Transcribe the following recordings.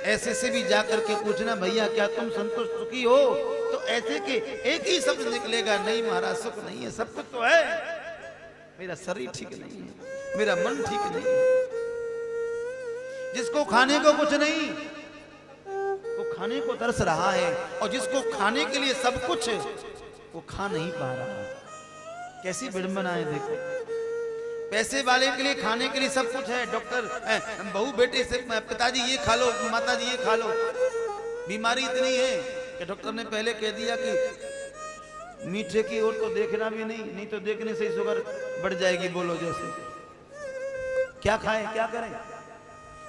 ऐसे से भी जाकर के पूछना, भैया क्या तुम संतुष्ट सुखी हो? तो ऐसे के एक ही शब्द निकलेगा, नहीं महाराज सुख नहीं है, सब कुछ तो है, मेरा शरीर ठीक नहीं है, मेरा मन ठीक नहीं है। जिसको खाने को कुछ नहीं, वो खाने को तरस रहा है, और जिसको खाने के लिए सब कुछ है वो खा नहीं पा रहा। कैसी विडंबना है देखो। पैसे वाले के लिए खाने के लिए सब कुछ है, डॉक्टर बहू बेटे से, पिताजी ये खा लो, माताजी ये खा लो। बीमारी इतनी है कि डॉक्टर ने पहले कह दिया कि मीठे की ओर तो देखना भी नहीं तो देखने से ही शुगर बढ़ जाएगी। बोलो जैसे क्या खाएं क्या करें,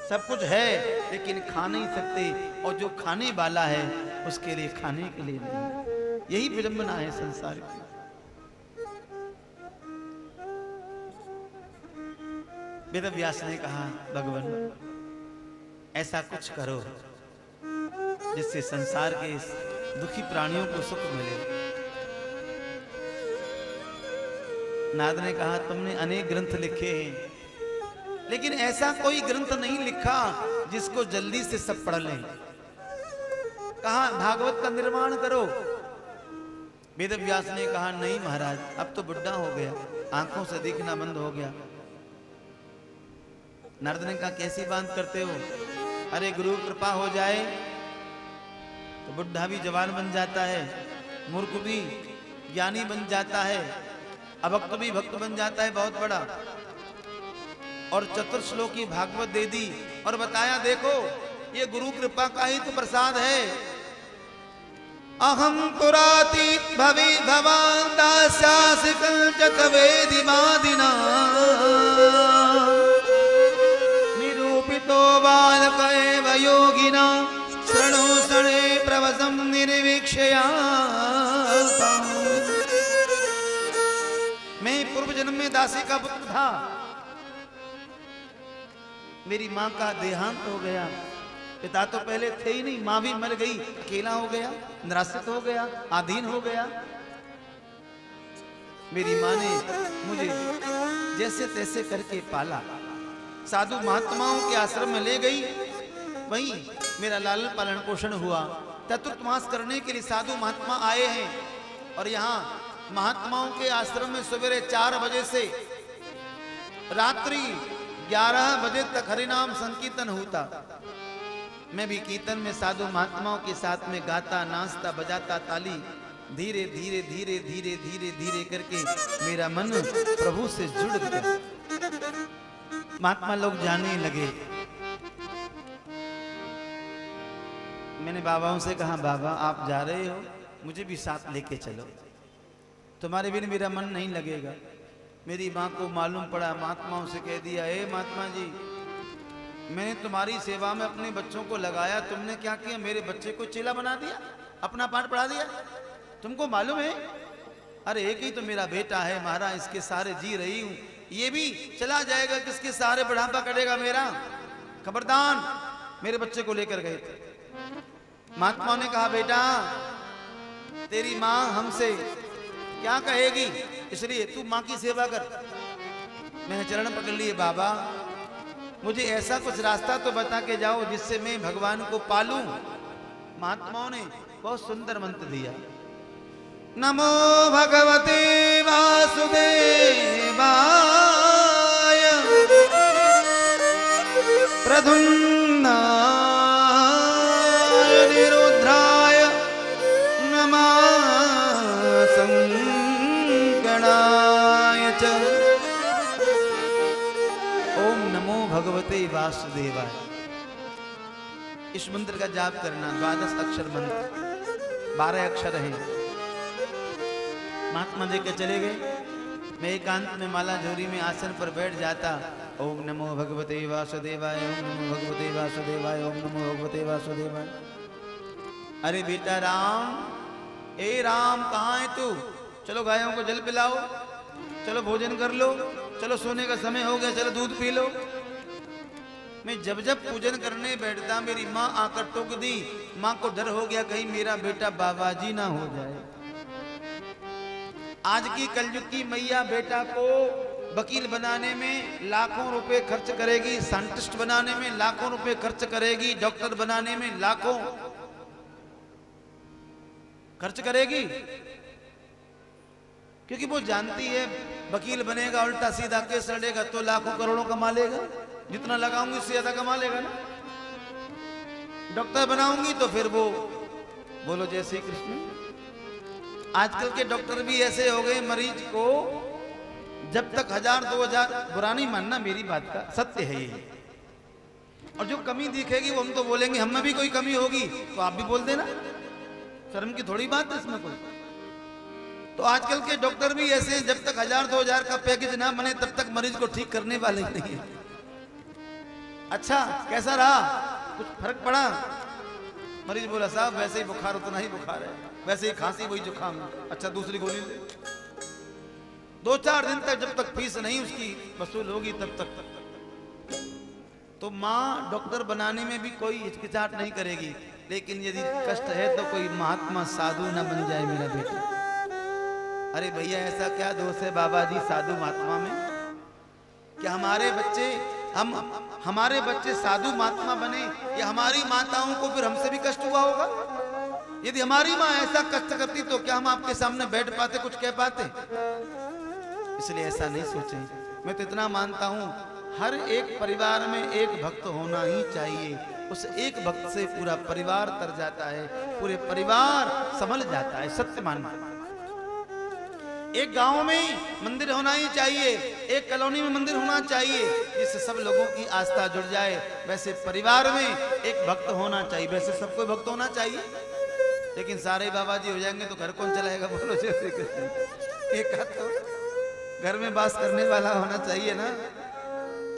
सब कुछ है लेकिन खा नहीं सकते, और जो खाने वाला है उसके लिए खाने के लिए नहीं। यही विडंबना है संसार की। वेद व्यास ने कहा, भगवान ऐसा कुछ करो जिससे संसार के दुखी प्राणियों को सुख मिले। नारद ने कहा, तुमने अनेक ग्रंथ लिखे हैं लेकिन ऐसा कोई ग्रंथ नहीं लिखा जिसको जल्दी से सब पढ़ लें। कहा भागवत का निर्माण करो। वेद व्यास ने कहा, नहीं महाराज अब तो बुढ़ा हो गया, आंखों से देखना बंद हो गया। नारद ने कहा, कैसी बात करते हो? अरे गुरु कृपा हो जाए तो बुढ़ा भी जवान बन जाता है, मूर्ख भी ज्ञानी बन जाता है, अभक्त भी भक्त बन जाता है बहुत बड़ा। और चतुर्श्लोकी भागवत दे दी और बताया, देखो ये गुरु कृपा का ही तो प्रसाद है। अहम पुरातीत भवि भवान दास्यासि कल्चत वेदिमादिना निरूपितो बालक एव योगिना शृणु शणे प्रवसं निर्वीक्षया। मैं पूर्व जन्म में दासी का पुत्र था, मेरी माँ का देहांत हो गया। पिता तो पहले थे ही नहीं, माँ भी मर गई, अकेला हो गया, निराश्रित हो गया, आधीन हो गया। मेरी माँ ने मुझे जैसे तैसे करके पाला, साधु महात्माओं के आश्रम में ले गई, वहीं मेरा लालन पालन पोषण हुआ। चतुर्थ मास करने के लिए साधु महात्मा आए हैं, और यहाँ महात्माओं के आश्रम में सवेरे 4 बजे से रात्रि 11 बजे तक हरिनाम संकीर्तन होता। मैं भी कीर्तन में साधु महात्माओं के साथ में गाता, नाचता, बजाता ताली। धीरे धीरे धीरे धीरे धीरे धीरे करके मेरा मन प्रभु से जुड़ गया। महात्मा लोग जाने लगे। मैंने बाबाओं से कहा, बाबा आप जा रहे हो, मुझे भी साथ लेके चलो, तुम्हारे बिन मेरा मन नहीं लगेगा। मेरी माँ को मालूम पड़ा, महात्माओं से कह दिया, हे महात्मा जी मैंने तुम्हारी सेवा में अपने बच्चों को लगाया, तुमने क्या किया, मेरे बच्चे को चेला बना दिया, अपना पाठ पढ़ा दिया। तुमको मालूम है, अरे एक ही तो मेरा बेटा है महाराज, इसके सहारे जी रही हूँ, ये भी चला जाएगा, किसके सहारे बुढ़ापा करेगा मेरा? खबरदार। मेरे बच्चे को लेकर गए थे। महात्माओं ने कहा, बेटा तेरी माँ हमसे क्या कहेगी, इसलिए तू माँ की सेवा कर। मैंने चरण पकड़ लिए, बाबा मुझे ऐसा कुछ रास्ता तो बता के जाओ जिससे मैं भगवान को पालूं। महात्माओं ने बहुत सुंदर मंत्र दिया, नमो भगवते वासुदेवाय प्रद्युम्नाय निरुद्राय नमः संगणाय च। ओम नमो भगवते वासुदेवाय। इस मंत्र का जाप करना, 12 अक्षर मंत्र, 12 अक्षर है। महात्मा देकर चले गए। मैं एकांत में माला झोरी में आसन पर बैठ जाता। ओम नमो भगवते वासुदेवाय, ओम नमो भगवते वासुदेवाय, ओम नमो भगवते वासुदेवाय। अरे बेटा राम, ए राम कहाँ है तू? चलो गायों को जल पिलाओ, चलो भोजन कर लो, चलो सोने का समय हो गया, चलो दूध पी लो। मैं जब जब पूजन करने बैठता मेरी माँ आकर टोक दी। माँ को डर हो गया कहीं मेरा बेटा बाबाजी ना हो जाए। आज की कलयुग की मैया बेटा को वकील बनाने में लाखों रुपए खर्च करेगी, साइंटिस्ट बनाने में लाखों रुपए खर्च करेगी, डॉक्टर बनाने में लाखों खर्च करेगी, क्योंकि वो जानती है वकील बनेगा, उल्टा सीधा केस लड़ेगा तो लाखों करोड़ों कमा लेगा, जितना लगाऊंगी उससे ज्यादा कमा लेगा ना। डॉक्टर बनाऊंगी तो फिर वो बोलो जय श्री कृष्ण। आजकल के डॉक्टर भी ऐसे हो गए, मरीज को जब तक 1000-2000, बुरा नहीं मानना मेरी बात का, सत्य है ये, और जो कमी दिखेगी वो हम तो बोलेंगे हम में भी कोई कमी होगी तो आप भी बोल देना, शर्म की थोड़ी बात है इसमें कोई। तो आजकल के डॉक्टर भी ऐसे, जब तक 1000-2000 का पैकेज ना बने तब तक मरीज को ठीक करने वाले नहीं है। अच्छा कैसा रहा, कुछ फर्क पड़ा? मरीज बोला साहब वैसे ही बुखार उतना ही बुखार है, वैसे ही खांसी वही जुकाम, अच्छा दूसरी गोली ले। 2-4 दिन तक जब तक फीस नहीं उसकी वसूल होगी तब तक। तो माँ डॉक्टर बनाने में भी कोई हिचकिचाहट नहीं करेगी, लेकिन यदि कष्ट है तो कोई महात्मा साधु ना बन जाए मेरा बेटा। अरे भैया ऐसा क्या दोष है बाबा जी साधु महात्मा में? क्या हमारे बच्चे साधु महात्मा बने या हमारी माताओं को फिर हमसे भी कष्ट हुआ होगा? यदि हमारी माँ ऐसा कष्ट करती तो क्या हम आपके सामने बैठ पाते, कुछ कह पाते? इसलिए ऐसा नहीं सोचें। मैं तो इतना मानता हूं हर एक परिवार में एक भक्त होना ही चाहिए, उस एक भक्त से पूरा परिवार तर जाता है, पूरे परिवार संभल जाता है, सत्य मानना। एक गांव में मंदिर होना ही चाहिए, एक कॉलोनी में मंदिर होना चाहिए, जिससे सब लोगों की आस्था जुड़ जाए। वैसे परिवार में एक भक्त होना चाहिए, वैसे सबको भक्त होना चाहिए, लेकिन सारे बाबा जी हो जाएंगे तो घर कौन चलाएगा? बोलो जैसे एक तो घर में वास करने वाला होना चाहिए ना।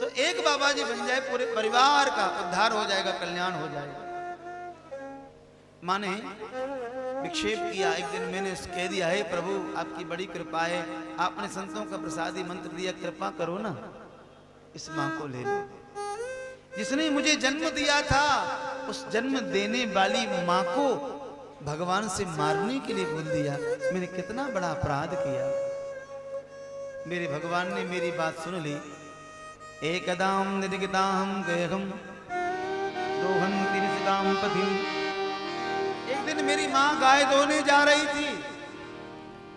तो एक बाबा जी बन जाए, पूरे परिवार का उद्धार हो जाएगा, कल्याण हो जाएगा। माने विक्षेप किया, एक दिन मैंने कह दिया है प्रभु आपकी बड़ी कृपा है, आपने संतों का प्रसादी मंत्र दिया, कृपा करो ना इस माँ को ले लो। जिसने मुझे जन्म दिया था उस जन्म देने वाली माँ को भगवान से मारने के लिए बोल दिया, मैंने कितना बड़ा अपराध किया। मेरे भगवान ने मेरी बात सुन ली। एकदाम निदिगताम गयहम दोहन्ति निशिताम पथिम। एक दिन मेरी माँ गाय दोने जा रही थी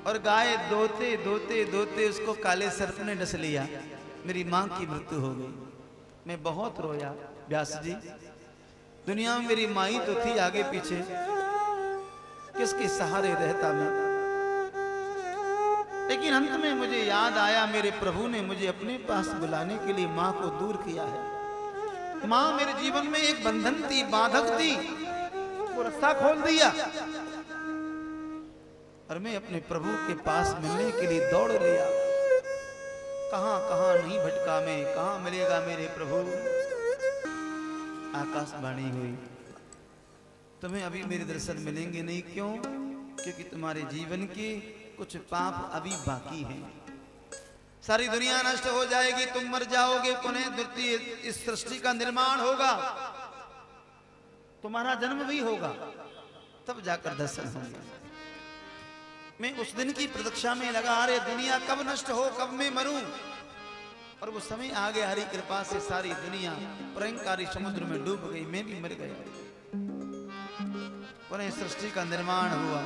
और गाय दोते दोते दोते उसको काले सर्प ने डस लिया, मेरी माँ की मृत्यु हो गई। मैं बहुत रोया, व्यास जी दुनिया में मेरी माँ ही तो थी, आगे पीछे किसके सहारे रहता मैं। लेकिन अंत में मुझे याद आया मेरे प्रभु ने मुझे अपने पास बुलाने के लिए माँ को दूर किया है। माँ मेरे जीवन में एक बंधन थी, बाधक थी, वो रास्ता खोल दिया और मैं अपने प्रभु के पास मिलने के लिए दौड़ लिया। कहां कहां नहीं भटका मैं, कहां मिलेगा मेरे प्रभु। आकाशवाणी हुई, तुम्हें अभी मेरे दर्शन मिलेंगे नहीं। क्यों? क्योंकि तुम्हारे जीवन के कुछ पाप अभी बाकी हैं। सारी दुनिया नष्ट हो जाएगी, तुम मर जाओगे, पुनः द्वितीय इस सृष्टि का निर्माण होगा, तुम्हारा जन्म भी होगा, तब जाकर दर्शन होंगे। मैं उस दिन की प्रतीक्षा में लगा, अरे दुनिया कब नष्ट हो, कब मैं मरूं। और वो समय आ गया, हरी कृपा से सारी दुनिया प्रलयंकारी समुद्र में डूब गई, मैं भी मर गया। पुनः सृष्टि का निर्माण हुआ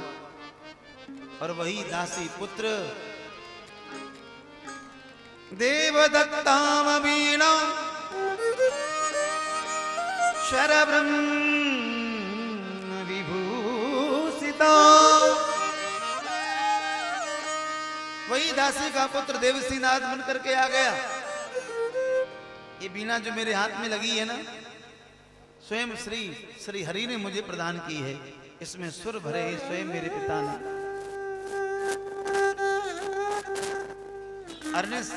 और वही दासी पुत्र देवदत्ताम वीणा शरब्रह्म विभूषिता, वही दासी का पुत्र देवसीनाथ बन करके आ गया। ये बीना जो मेरे हाथ में लगी है ना, स्वयं श्री हरि ने मुझे प्रदान की है। इसमें सुर भरे हैं स्वयं मेरे पिता ने। अर्निस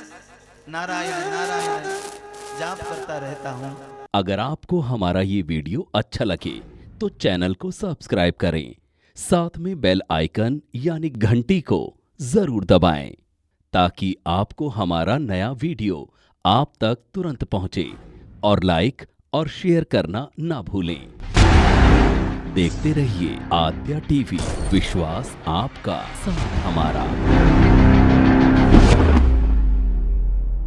नारायण नारायण जाप करता रहता हूं। अगर आपको हमारा ये वीडियो अच्छा लगे तो चैनल को सब्सक्राइब करें, साथ में बेल आइकन यानी घंटी को जरूर दबाएं, ताकि आपको हमारा नया वीडियो आप तक तुरंत पहुंचे। और लाइक और शेयर करना ना भूलें। देखते रहिए आद्या टीवी, विश्वास आपका, साथ हमारा।